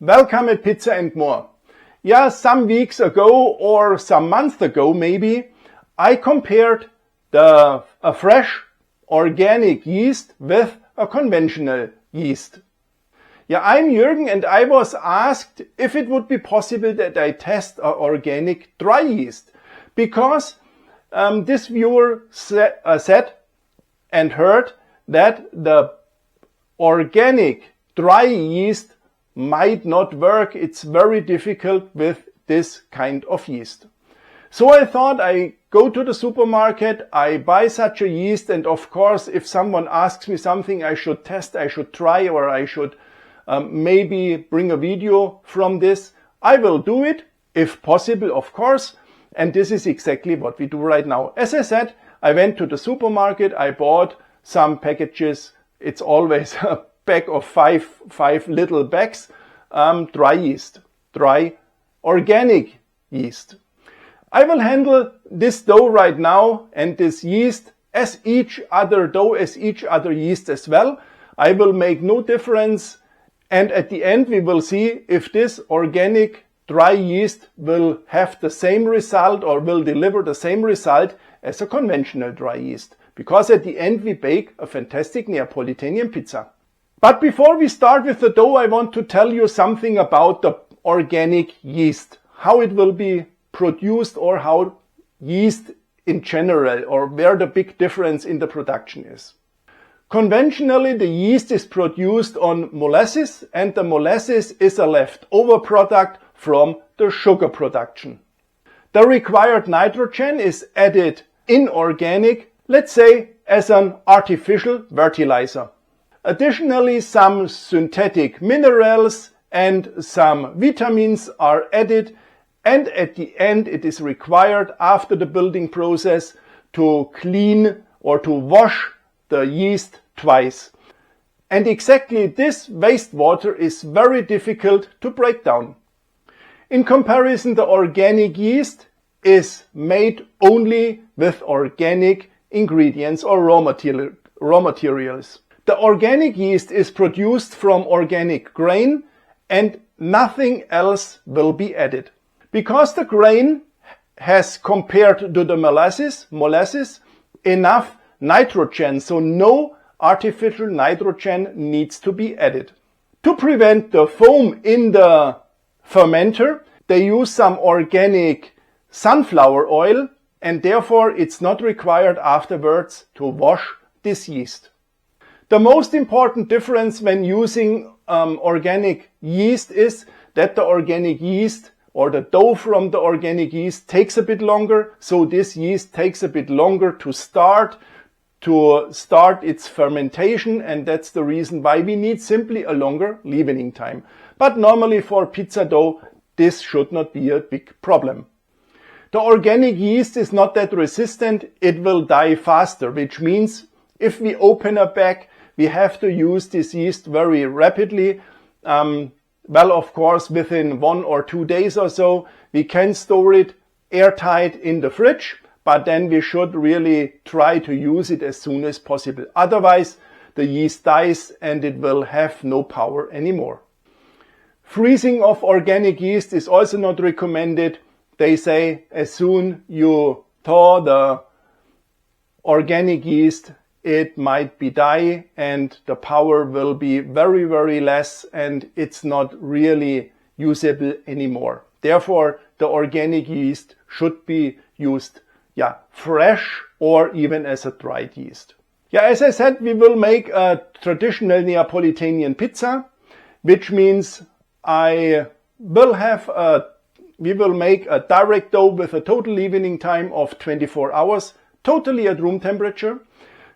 Welcome at Pizza and More. Yeah, some weeks ago or some months ago maybe, I compared a fresh organic yeast with a conventional yeast. Yeah, I'm Jürgen and I was asked if it would be possible that I test an organic dry yeast. Because this viewer said and heard that the organic dry yeast might not work. It's very difficult with this kind of yeast. So I thought I go to the supermarket, I buy such a yeast, and of course if someone asks me something I should test, I should try, or I should maybe bring a video from this, I will do it, if possible of course, and this is exactly what we do right now. As I said, I went to the supermarket, I bought some packages, it's always a bag of five little bags, dry yeast, dry organic yeast. I will handle this dough right now and this yeast as each other dough, as each other yeast as well. I will make no difference, and at the end we will see if this organic dry yeast will have the same result or will deliver the same result as a conventional dry yeast. Because at the end we bake a fantastic Neapolitan pizza. But before we start with the dough, I want to tell you something about the organic yeast. How it will be produced, or how yeast in general, or where the big difference in the production is. Conventionally, the yeast is produced on molasses, and the molasses is a leftover product from the sugar production. The required nitrogen is added in organic, let's say as an artificial fertilizer. Additionally, some synthetic minerals and some vitamins are added, and at the end it is required after the building process to clean or to wash the yeast twice. And exactly this wastewater is very difficult to break down. In comparison, the organic yeast is made only with organic ingredients or raw materials. The organic yeast is produced from organic grain and nothing else will be added. Because the grain has, compared to the molasses, enough nitrogen, so no artificial nitrogen needs to be added. To prevent the foam in the fermenter, they use some organic sunflower oil, and therefore it's not required afterwards to wash this yeast. The most important difference when using organic yeast is that the organic yeast or the dough from the organic yeast takes a bit longer, so this yeast takes a bit longer to start its fermentation, and that's the reason why we need simply a longer leavening time. But normally for pizza dough, this should not be a big problem. The organic yeast is not that resistant, it will die faster, which means if we open a bag, we have to use this yeast very rapidly. Well, of course, within 1 or 2 days or so, we can store it airtight in the fridge, but then we should really try to use it as soon as possible. Otherwise, the yeast dies and it will have no power anymore. Freezing of organic yeast is also not recommended. They say as soon you thaw the organic yeast, it might be die and the power will be very, very less and it's not really usable anymore. Therefore, the organic yeast should be used, fresh or even as a dried yeast. As I said, we will make a traditional Neapolitan pizza, which means we will make a direct dough with a total leavening time of 24 hours, totally at room temperature.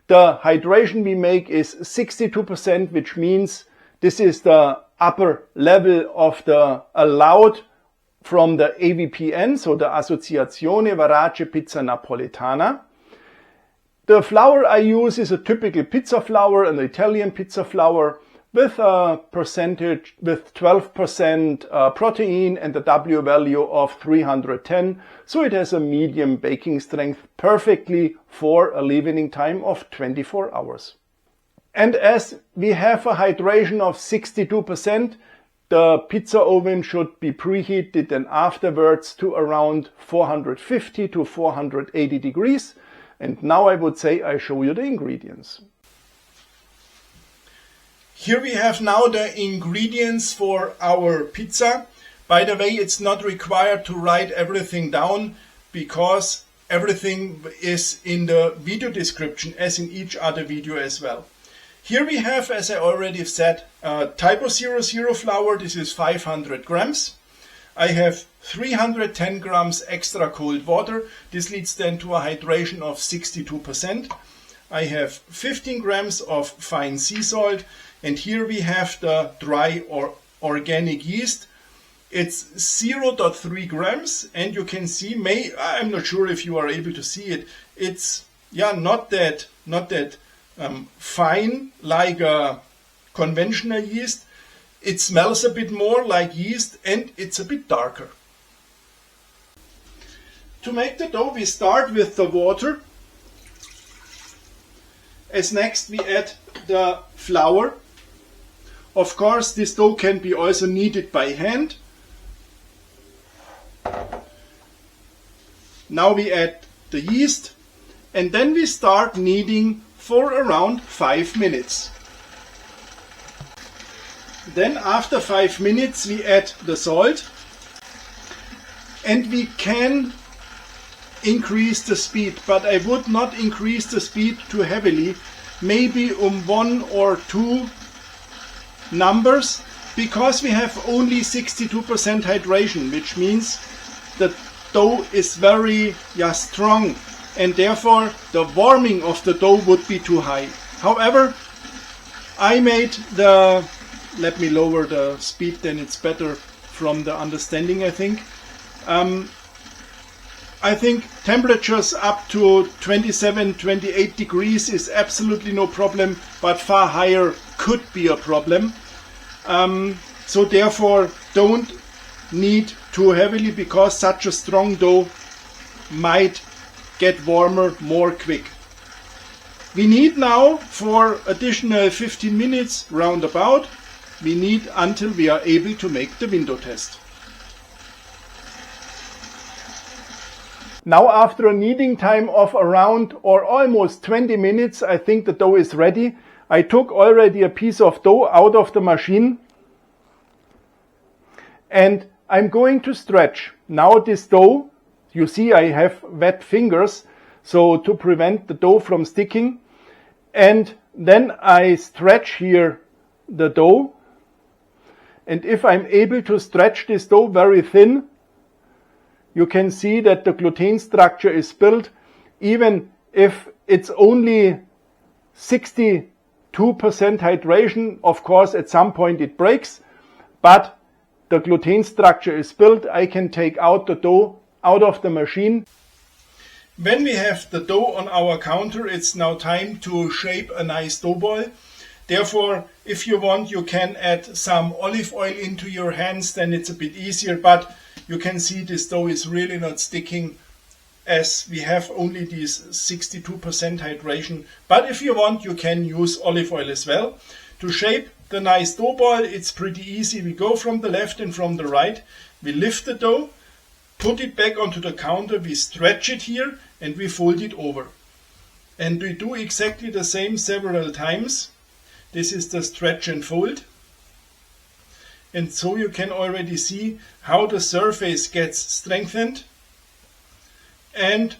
The hydration we make is 62%, which means this is the upper level of the allowed from the AVPN, so the Associazione Verace Pizza Napoletana. The flour I use is a typical pizza flour, an Italian pizza flour, with a percentage with 12% protein and a W value of 310. So it has a medium baking strength, perfectly for a leavening time of 24 hours. And as we have a hydration of 62%, the pizza oven should be preheated and afterwards to around 450 to 480 degrees. And now I would say I show you the ingredients. Here we have now the ingredients for our pizza. By the way, it's not required to write everything down because everything is in the video description as in each other video as well. Here we have, as I already said, Typo 00 flour. This is 500 grams. I have 310 grams extra cold water. This leads then to a hydration of 62%. I have 15 grams of fine sea salt. And here we have the dry or organic yeast. It's 0.3 grams, and you can see, I'm not sure if you are able to see it. It's not that fine like a conventional yeast. It smells a bit more like yeast, and it's a bit darker. To make the dough, we start with the water. As next, we add the flour. Of course, this dough can be also kneaded by hand. Now we add the yeast, and then we start kneading for around 5 minutes. Then after 5 minutes we add the salt, and we can increase the speed, but I would not increase the speed too heavily, maybe 1 or 2 numbers, because we have only 62% hydration, which means the dough is very strong, and therefore the warming of the dough would be too high. However, I made let me lower the speed, then it's better from the understanding, I think. I think temperatures up to 27, 28 degrees is absolutely no problem, but far higher could be a problem. So therefore don't knead too heavily, because such a strong dough might get warmer more quick. We knead now for additional 15 minutes roundabout. We knead until we are able to make the window test. Now after a kneading time of around or almost 20 minutes, I think the dough is ready. I took already a piece of dough out of the machine, and I'm going to stretch. Now this dough, you see I have wet fingers, so to prevent the dough from sticking. And then I stretch here the dough. And if I'm able to stretch this dough very thin, you can see that the gluten structure is built. Even if it's only 62% hydration, of course at some point it breaks, but the gluten structure is built. I can take out the dough out of the machine. When we have the dough on our counter, it's now time to shape a nice dough ball. Therefore, if you want, you can add some olive oil into your hands, then it's a bit easier, but you can see this dough is really not sticking, as we have only this 62% hydration. But if you want, you can use olive oil as well. To shape the nice dough ball, it's pretty easy. We go from the left and from the right. We lift the dough, put it back onto the counter, we stretch it here, and we fold it over. And we do exactly the same several times. This is the stretch and fold. And so you can already see how the surface gets strengthened. And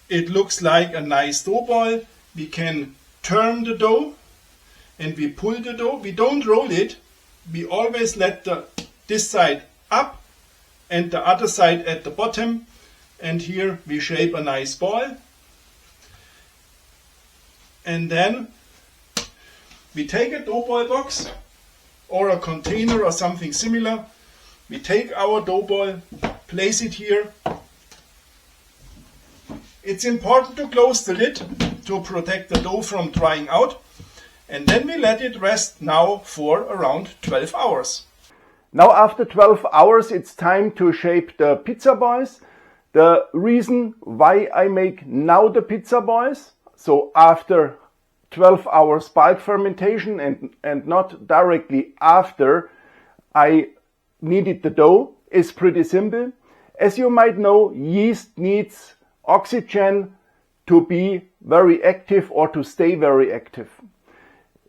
it looks like a nice dough ball. We can turn the dough and we pull the dough. We don't roll it. We always let this side up and the other side at the bottom. And here we shape a nice ball. And then we take a dough ball box or a container or something similar. We take our dough ball, place it here. It's important to close the lid to protect the dough from drying out. And then we let it rest now for around 12 hours. Now after 12 hours it's time to shape the pizza balls. The reason why I make now the pizza balls, so after 12 hours bulk fermentation and not directly after I kneaded the dough is pretty simple. As you might know, yeast needs oxygen to be very active or to stay very active.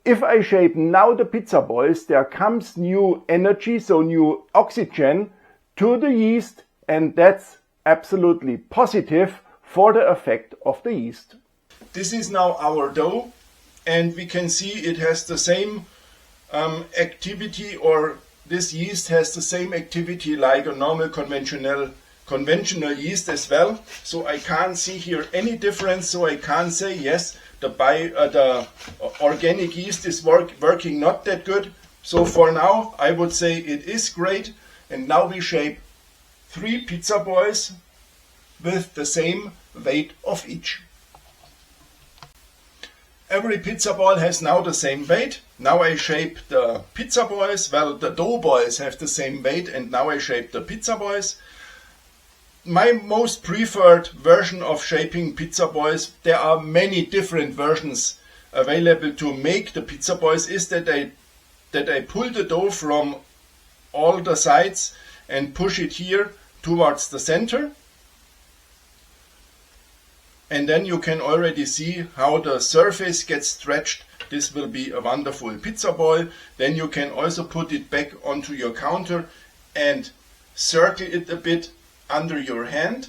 If I shape now the pizza balls, there comes new energy, so new oxygen to the yeast, and that's absolutely positive for the effect of the yeast. This is now our dough, and we can see it has the same activity, or this yeast has the same activity like a normal conventional yeast as well. So I can't see here any difference, so I can't say yes, the organic yeast is working not that good. So for now I would say it is great. And now we shape 3 pizza balls with the same weight of each. Every pizza ball has now the same weight. Now I shape the pizza balls. Well, the dough balls have the same weight, and now I shape the pizza balls. My most preferred version of shaping pizza balls, there are many different versions available to make the pizza balls, is that I pull the dough from all the sides and push it here towards the center. And then you can already see how the surface gets stretched. This will be a wonderful pizza ball. Then you can also put it back onto your counter and circle it a bit under your hand.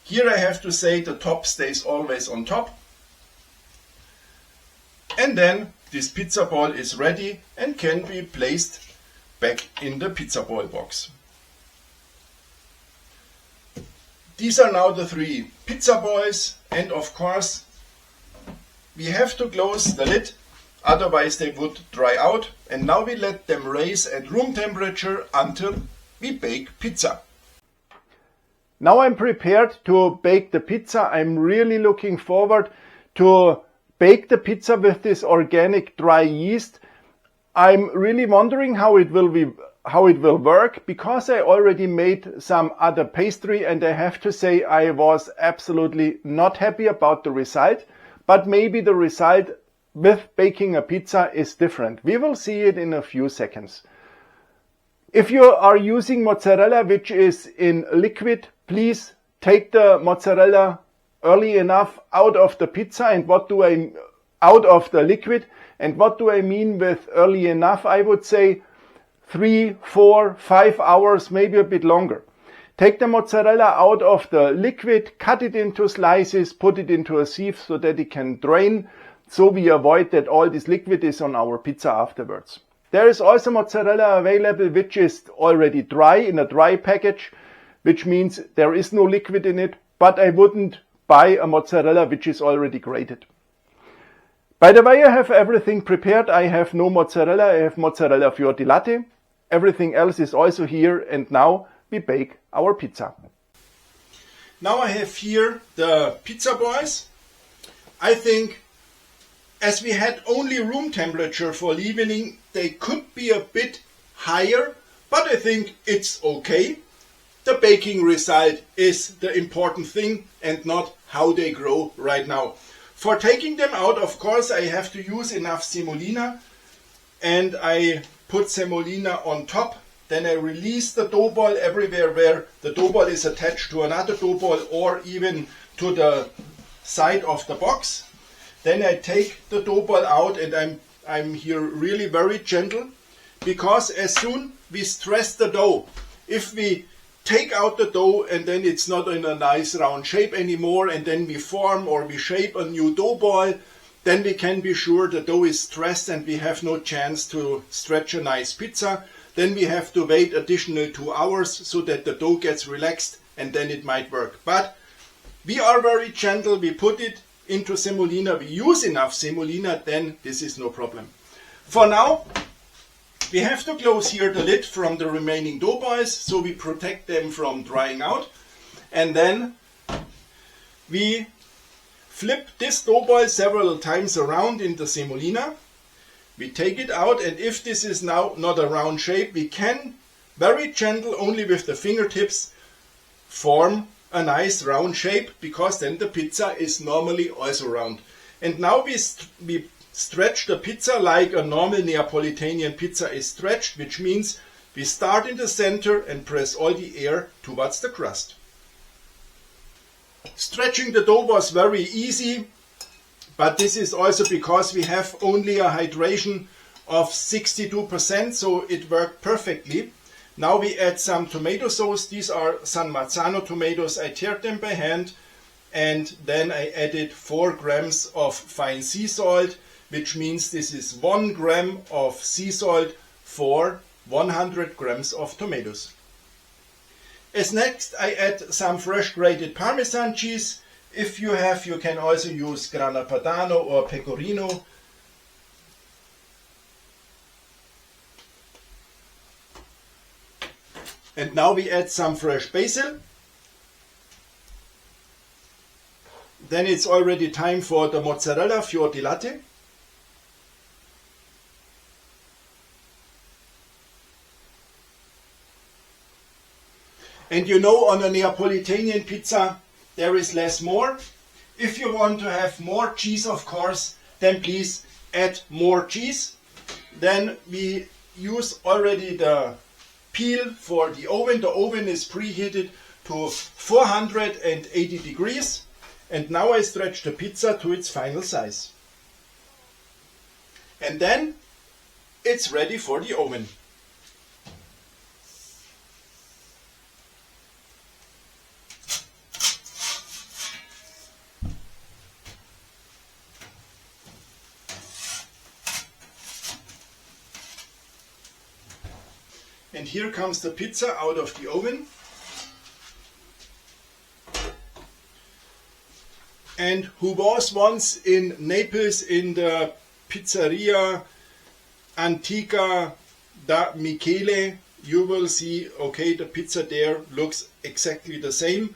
Here I have to say the top stays always on top. And then this pizza ball is ready and can be placed back in the pizza ball box. These are now the 3 pizza balls, and of course we have to close the lid, otherwise they would dry out. And now we let them raise at room temperature until we bake pizza. Now I'm prepared to bake the pizza. I'm really looking forward to bake the pizza with this organic dry yeast. I'm really wondering how it will work, because I already made some other pastry and I have to say I was absolutely not happy about the result, but maybe the result with baking a pizza is different. We will see it in a few seconds. If you are using mozzarella which is in liquid, please take the mozzarella early enough out of the pizza. And out of the liquid. And what do I mean with early enough? I would say 3, 4, 5 hours, maybe a bit longer. Take the mozzarella out of the liquid, cut it into slices, put it into a sieve so that it can drain, so we avoid that all this liquid is on our pizza afterwards. There is also mozzarella available which is already dry, in a dry package, which means there is no liquid in it, but I wouldn't buy a mozzarella which is already grated. By the way, I have everything prepared. I have no mozzarella, I have mozzarella fior di latte. Everything else is also here, and now we bake our pizza. Now I have here the pizza balls. I think as we had only room temperature for leavening, they could be a bit higher, but I think it's okay. The baking result is the important thing and not how they grow right now. For taking them out, of course, I have to use enough semolina, and I put semolina on top. Then I release the dough ball everywhere where the dough ball is attached to another dough ball or even to the side of the box. Then I take the dough ball out, and I'm here really very gentle, because as soon we stress the dough, if we take out the dough and then it's not in a nice round shape anymore, and then we form or we shape a new dough ball, then we can be sure the dough is stressed and we have no chance to stretch a nice pizza. Then we have to wait additional 2 hours so that the dough gets relaxed, and then it might work. But we are very gentle, we put it into semolina, we use enough semolina, then this is no problem. For now, we have to close here the lid from the remaining dough balls, so we protect them from drying out. And then we flip this dough ball several times around in the semolina. We take it out, and if this is now not a round shape, we can very gentle, only with the fingertips, form a nice round shape, because then the pizza is normally also round. And now we stretch the pizza like a normal Neapolitan pizza is stretched, which means we start in the center and press all the air towards the crust. Stretching the dough was very easy, but this is also because we have only a hydration of 62%, so it worked perfectly. Now we add some tomato sauce. These are San Marzano tomatoes. I teared them by hand, and then I added 4 grams of fine sea salt, which means this is 1 gram of sea salt for 100 grams of tomatoes. As next, I add some fresh grated Parmesan cheese. If you have, you can also use Grana Padano or Pecorino. And now we add some fresh basil. Then it's already time for the mozzarella fior di latte. And you know, on a Neapolitan pizza there is less more. If you want to have more cheese, of course, then please add more cheese. Then we use already the peel for the oven. The oven is preheated to 480 degrees. And now I stretch the pizza to its final size. And then it's ready for the oven. And here comes the pizza out of the oven. And who was once in Naples in the Pizzeria Antica da Michele, you will see, okay, the pizza there looks exactly the same.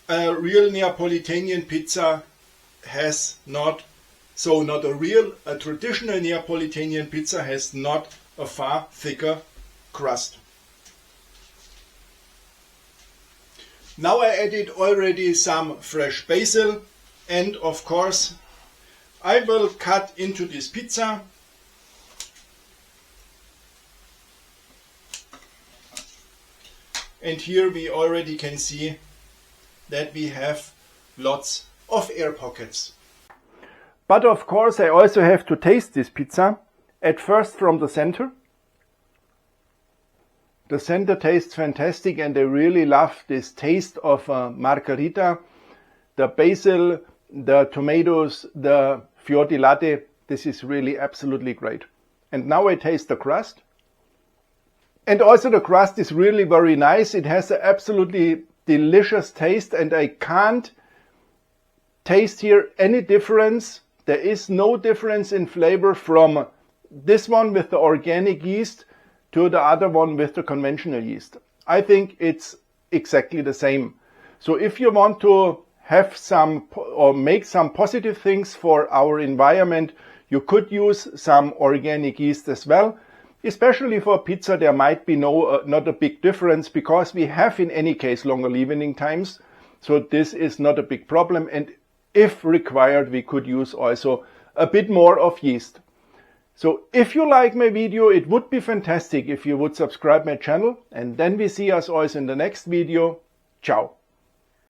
A real Neapolitan pizza has not, a traditional Neapolitan pizza has not a far thicker crust. Now I added already some fresh basil, and of course I will cut into this pizza. And here we already can see that we have lots of air pockets. But of course I also have to taste this pizza. At first from the center. The center tastes fantastic, and I really love this taste of margherita. The basil, the tomatoes, the fior di latte, this is really absolutely great. And now I taste the crust. And also the crust is really very nice. It has an absolutely delicious taste, and I can't taste here any difference. There is no difference in flavor from this one with the organic yeast to the other one with the conventional yeast. I think it's exactly the same. So if you want to have some or make some positive things for our environment, you could use some organic yeast as well. Especially for pizza, there might be not a big difference, because we have in any case longer leavening times. So this is not a big problem. And if required, we could use also a bit more of yeast. So if you like my video, it would be fantastic if you would subscribe my channel, and then we see us also in the next video. Ciao.